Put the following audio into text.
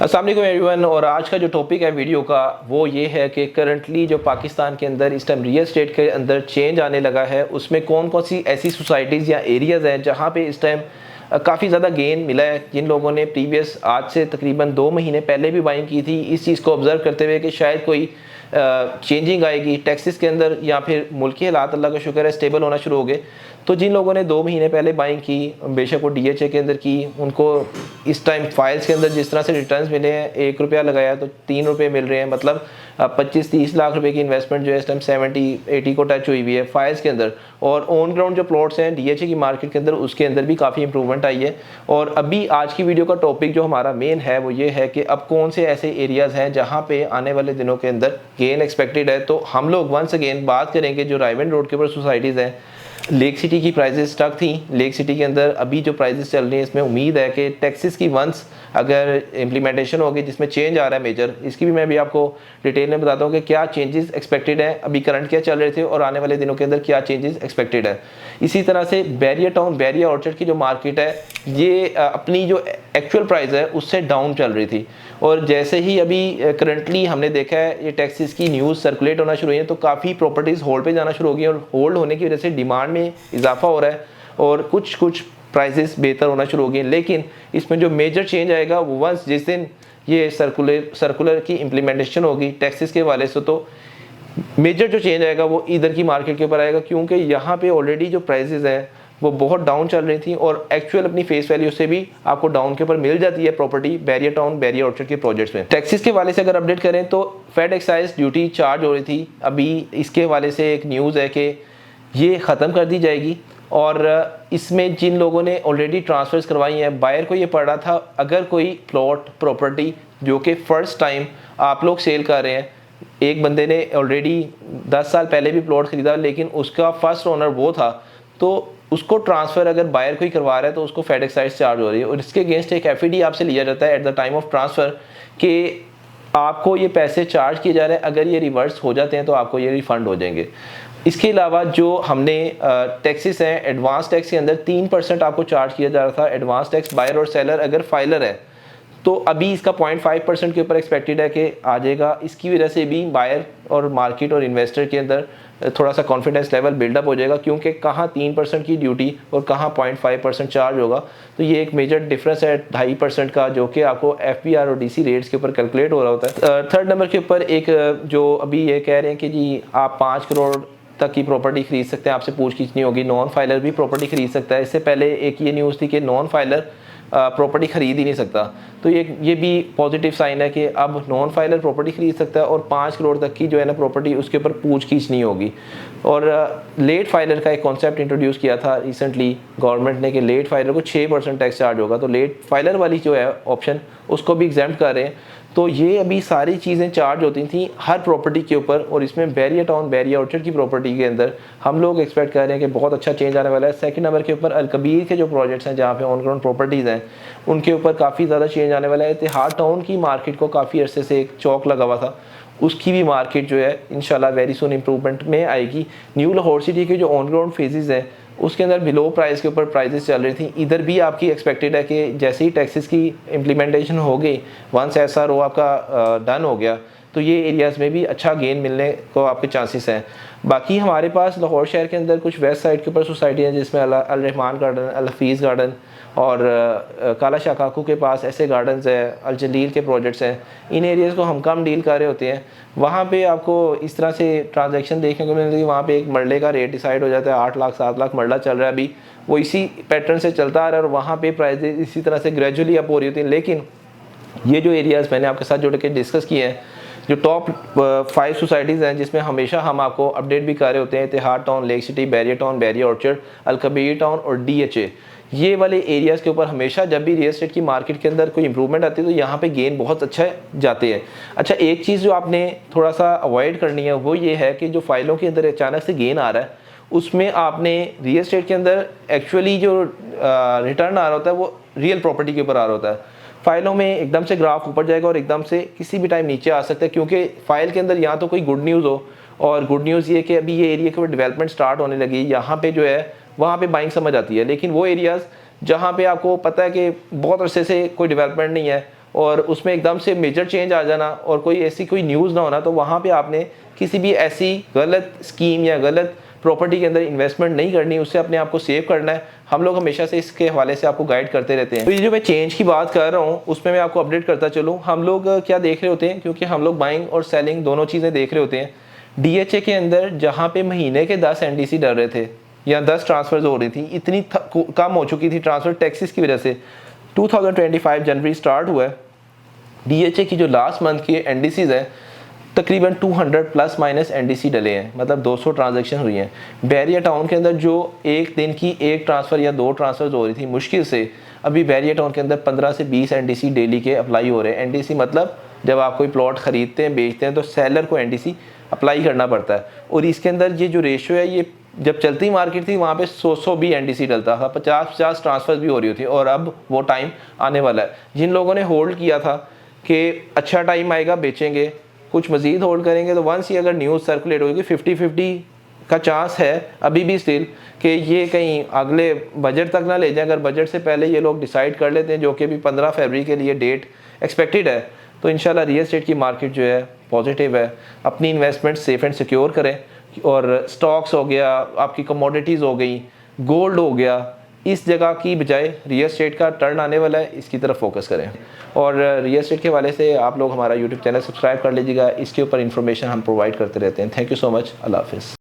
अस्सलाम वालेकुम एवरीवन। और आज का जो टॉपिक है वीडियो का वो ये है कि करंटली जो पाकिस्तान के अंदर इस टाइम रियल एस्टेट के अंदर चेंज आने लगा है, उसमें कौन कौन सी ऐसी सोसाइटीज़ या एरियाज़ हैं जहाँ पे इस टाइम काफ़ी ज़्यादा गेन मिला है। जिन लोगों ने प्रीवियस आज से तकरीबन 2 महीने पहले भी बाइंग की थी, इस चीज़ को ऑब्ज़र्व करते हुए कि शायद कोई चेंजिंग आएगी टैक्सेस के अंदर या फिर मुल्की हालात अल्लाह का शुक्र है स्टेबल होना शुरू हो गए। तो जिन लोगों ने 2 महीने पहले बाइंग की, बेशक वो DHA के अंदर की, उनको इस टाइम फाइल्स के अंदर जिस तरह से रिटर्न्स मिले हैं, 1 रुपया लगाया तो 3 रुपये मिल रहे हैं, मतलब 25-30 लाख रुपए की इन्वेस्टमेंट जो है इस टाइम 70-80 को टच हुई हुई है फाइल्स के अंदर। और ऑन ग्राउंड जो प्लॉट्स हैं DHA की मार्केट के अंदर, उसके अंदर भी काफ़ी इंप्रूवमेंट आई है। और अभी आज की वीडियो का टॉपिक जो हमारा मेन है वो ये है कि अब कौन से ऐसे एरियाज़ हैं जहाँ पे आने वाले दिनों के अंदर गेन एक्सपेक्टेड है। तो हम लोग वंस अगेन बात करेंगे जो रायवन रोड के ऊपर सोसाइटीज़ हैं। लेक सिटी की प्राइजेस स्टक थी। लेक सिटी के अंदर अभी जो प्राइजेस चल रही हैं, इसमें उम्मीद है कि टैक्सेस की वंस अगर इम्प्लीमेंटेशन होगी जिसमें चेंज आ रहा है मेजर, इसकी भी मैं भी आपको डिटेल में बताता हूँ कि क्या चेंजेस एक्सपेक्टेड हैं, अभी करंट क्या चल रहे थे और आने वाले दिनों के अंदर क्या चेंजेस एक्सपेक्टेड है। इसी तरह से बैरियर टाउन, बैरियर ऑर्चर्ड की जो मार्केट है, ये अपनी जो एक्चुअल प्राइस है उससे डाउन चल रही थी। और जैसे ही अभी करंटली हमने देखा है ये टैक्सेस की न्यूज़ सर्कुलेट होना शुरू हुई है, तो काफ़ी प्रॉपर्टीज़ होल्ड पे जाना शुरू हो गई और होल्ड होने की वजह से डिमांड में इजाफा हो रहा है और कुछ प्राइसेस बेहतर होना शुरू हो गए। लेकिन इसमें जो मेजर चेंज आएगा वो वंस जिस दिन ये सर्कुलर की इम्प्लीमेंटेशन होगी टैक्सेस के हवाले से, तो मेजर जो चेंज आएगा वो इधर की मार्केट के ऊपर आएगा, क्योंकि यहाँ पे ऑलरेडी जो प्राइसेस हैं वो बहुत डाउन चल रही थी और एक्चुअल अपनी फेस वैल्यू से भी आपको डाउन के ऊपर मिल जाती है property barrier town, Bahria orchard के प्रोजेक्ट्स में। टैक्सेस के हवाले से अगर अपडेट करें तो फेड एक्साइज ड्यूटी चार्ज हो रही थी, अभी इसके हवाले से एक न्यूज़ है कि ये ख़त्म कर दी जाएगी। और इसमें जिन लोगों ने ऑलरेडी ट्रांसफर्स करवाई हैं, बायर को ये पड़ रहा था अगर कोई प्लॉट प्रॉपर्टी जो कि फ़र्स्ट टाइम आप लोग सेल कर रहे हैं, एक बंदे ने ऑलरेडी 10 साल पहले भी प्लॉट ख़रीदा लेकिन उसका फर्स्ट ओनर वो था, तो उसको ट्रांसफ़र अगर बायर कोई करवा रहा है तो उसको फेड एक्साइज चार्ज हो रही है और इसके अगेंस्ट एक FED आपसे लिया जाता है at the time of transfer कि आपको ये पैसे चार्ज किए जा रहे हैं, अगर ये रिवर्स हो जाते हैं तो आपको ये रिफ़ंड हो जाएंगे। इसके अलावा जो हमने टैक्सेस हैं, एडवांस टैक्स के अंदर 3% आपको चार्ज किया जा रहा था एडवांस टैक्स। बायर और सेलर अगर फाइलर है तो अभी इसका 0.5% के ऊपर एक्सपेक्टेड है कि आ जाएगा। इसकी वजह से भी बायर और मार्केट और इन्वेस्टर के अंदर थोड़ा सा कॉन्फिडेंस लेवल बिल्डअप हो जाएगा, क्योंकि कहाँ 3% की ड्यूटी और कहाँ 0.5% चार्ज होगा। तो ये एक मेजर डिफरेंस है 2.5% का, जो कि आपको FBR और DC रेट्स के ऊपर कैलकुलेट हो रहा होता है। थर्ड नंबर के ऊपर एक जो अभी ये कह रहे हैं कि जी आप 5 करोड़ तक की प्रॉपर्टी खरीद सकते हैं, आपसे पूछगिछ नहीं होगी, नॉन फाइलर भी प्रॉपर्टी खरीद सकता है। इससे पहले एक ये न्यूज़ थी कि नॉन फाइलर प्रॉपर्टी खरीद ही नहीं सकता, तो ये भी पॉजिटिव साइन है कि अब नॉन फाइलर प्रॉपर्टी खरीद सकता है और 5 करोड़ तक की जो है ना प्रॉपर्टी, उसके ऊपर पूछगिछ नहीं होगी। और लेट फाइलर का एक कॉन्सेप्ट इंट्रोड्यूस किया था रिसेंटली गवर्नमेंट ने कि लेट फाइलर को 6% टैक्स चार्ज होगा, तो लेट फाइलर वाली जो है ऑप्शन उसको भी एग्जाम्प्ट कर रहे हैं। तो ये अभी सारी चीज़ें चार्ज होती थी हर प्रॉपर्टी के ऊपर और इसमें बैरियर टाउन, बैरियर ऑर्चर्ड की प्रॉपर्टी के अंदर हम लोग एक्सपेक्ट कर रहे हैं कि बहुत अच्छा चेंज आने वाला है। सेकंड नंबर के ऊपर अलकबीर के जो प्रोजेक्ट्स हैं जहाँ पे ऑन ग्राउंड प्रॉपर्टीज़ हैं, उनके ऊपर काफ़ी ज़्यादा चेंज आने वाला है। इतिहाद टाउन की मार्केट को काफ़ी अरसे से एक चौक लगा हुआ था, उसकी भी मार्केट जो है इंशाल्लाह वेरी सुन इंप्रूवमेंट में आएगी। न्यू लाहौर सिटी के जो ऑन ग्राउंड फेजेज़ हैं उसके अंदर बिलो प्राइस के ऊपर प्राइजेस चल रही थी, इधर भी आपकी एक्सपेक्टेड है कि जैसे ही टैक्सेस की इम्प्लीमेंटेशन हो गई, वंस SRO आपका डन हो गया, तो ये एरियाज़ में भी अच्छा गेन मिलने को आपके चांसेस हैं। बाकी हमारे पास लाहौर शहर के अंदर कुछ वेस्ट साइड के ऊपर सोसाइटी हैं जिसमें अल रहमान गार्डन, अल हफीज़ गार्डन और काला शाह काकू के पास ऐसे गार्डन्स है, अल जलील के प्रोजेक्ट्स हैं। इन एरियाज़ को हम कम डील कर रहे होते हैं, वहाँ पे आपको इस तरह से ट्रांजैक्शन देखने को मिलती है। वहाँ पे एक मरले का रेट डिसाइड हो जाता है, 8 लाख 7 लाख मरला चल रहा है अभी, वो इसी पैटर्न से चलता आ रहा है और वहाँ पे प्राइजेज इसी तरह से ग्रेजुअली अप हो रही होती हैं। लेकिन ये जो एरियाज़ मैंने आपके साथ जुड़ के डिस्कस किए हैं, जो टॉप 5 सोसाइटीज़ हैं जिसमें हमेशा हम आपको अपडेट भी कर रहे होते हैं, Ittehad town, lake city, Bahria town, Bahria orchard, Alkabir town और DHA, ये वाले एरियाज़ के ऊपर हमेशा जब भी रियल एस्टेट की मार्केट के अंदर कोई इंप्रूवमेंट आती है तो यहाँ पे गेन बहुत अच्छा जाते हैं। अच्छा, एक चीज़ जो आपने थोड़ा सा अवॉइड करनी है वो ये है कि जो फाइलों के अंदर अचानक से गेन आ रहा है, उसमें आपने रियल एस्टेट के अंदर एक्चुअली जो रिटर्न आ रहा होता है वो रियल प्रॉपर्टी के ऊपर आ रहा होता है। फाइलों में एकदम से ग्राफ ऊपर जाएगा और एकदम से किसी भी टाइम नीचे आ सकता है, क्योंकि फाइल के अंदर या तो कोई गुड न्यूज़ हो, और गुड न्यूज़ ये कि अभी ये एरिया के ऊपर डेवलपमेंट स्टार्ट होने लगी, यहाँ पे जो है वहाँ पे बाइंग समझ आती है। लेकिन वो एरियाज़ जहाँ पे आपको पता है कि बहुत अरसे से कोई डेवलपमेंट नहीं है और उसमें एकदम से मेजर चेंज आ जाना और कोई ऐसी कोई न्यूज़ ना होना, तो वहाँ पे आपने किसी भी ऐसी गलत स्कीम या गलत प्रॉपर्टी के अंदर इन्वेस्टमेंट नहीं करनी, उससे अपने आप को सेव करना है। हम लोग हमेशा से इसके हवाले से आपको गाइड करते रहते हैं। तो ये जो मैं चेंज की बात कर रहा हूँ उसमें मैं आपको अपडेट करता चलूँ। हम लोग क्या देख रहे होते हैं, क्योंकि हम लोग बाइंग और सेलिंग दोनों चीज़ें देख रहे होते हैं। DHA के अंदर जहाँ पे महीने के 10 NDC डर रहे थे या 10 ट्रांसफर्स हो रही थी, इतनी कम हो चुकी थी ट्रांसफर टैक्सेस की वजह से। 2025 जनवरी स्टार्ट हुआ है, DHA की जो लास्ट मंथ की NDCs है तकरीबन 200 प्लस माइनस NDC डले हैं, मतलब 200 ट्रांजैक्शन हुई हैं। बैरिया टाउन के अंदर जो एक दिन की एक ट्रांसफ़र या 2 ट्रांसफ़र हो रही थी मुश्किल से, अभी बैरिया टाउन के अंदर 15 से 20 NDC डेली के अप्लाई हो रहे हैं। NDC मतलब जब आप कोई प्लॉट ख़रीदते हैं बेचते हैं तो सेलर को NDC अप्लाई करना पड़ता है। और इसके अंदर ये जो रेशियो है, ये जब चलती मार्केट थी वहाँ पे 100 भी NDC डलता था, 50 ट्रांसफ़र्स भी हो रही होती, और अब वो टाइम आने वाला है। जिन लोगों ने होल्ड किया था कि अच्छा टाइम आएगा बेचेंगे, कुछ मज़ीद होल्ड करेंगे, तो वंस ही अगर न्यूज़ सर्कुलेट होगी 50-50 का चांस है अभी भी स्टिल कि ये कहीं अगले बजट तक ना ले जाए। अगर बजट से पहले ये लोग डिसाइड कर लेते हैं, जो कि अभी 15 फरवरी के लिए डेट एक्सपेक्टेड है, तो इंशाल्लाह रियल एस्टेट की मार्केट जो है पॉजिटिव है। अपनी इन्वेस्टमेंट सेफ एंड सिक्योर करें, और स्टॉक्स हो गया, आपकी कमोडिटीज़ हो गई, गोल्ड हो गया, इस जगह की बजाय रियल एस्टेट का टर्न आने वाला है, इसकी तरफ फोकस करें। और रियल एस्टेट के हवाले से आप लोग हमारा यूट्यूब चैनल सब्सक्राइब कर लीजिएगा, इसके ऊपर इन्फॉर्मेशन हम प्रोवाइड करते रहते हैं। थैंक यू सो मच, अल्लाह हाफिज़।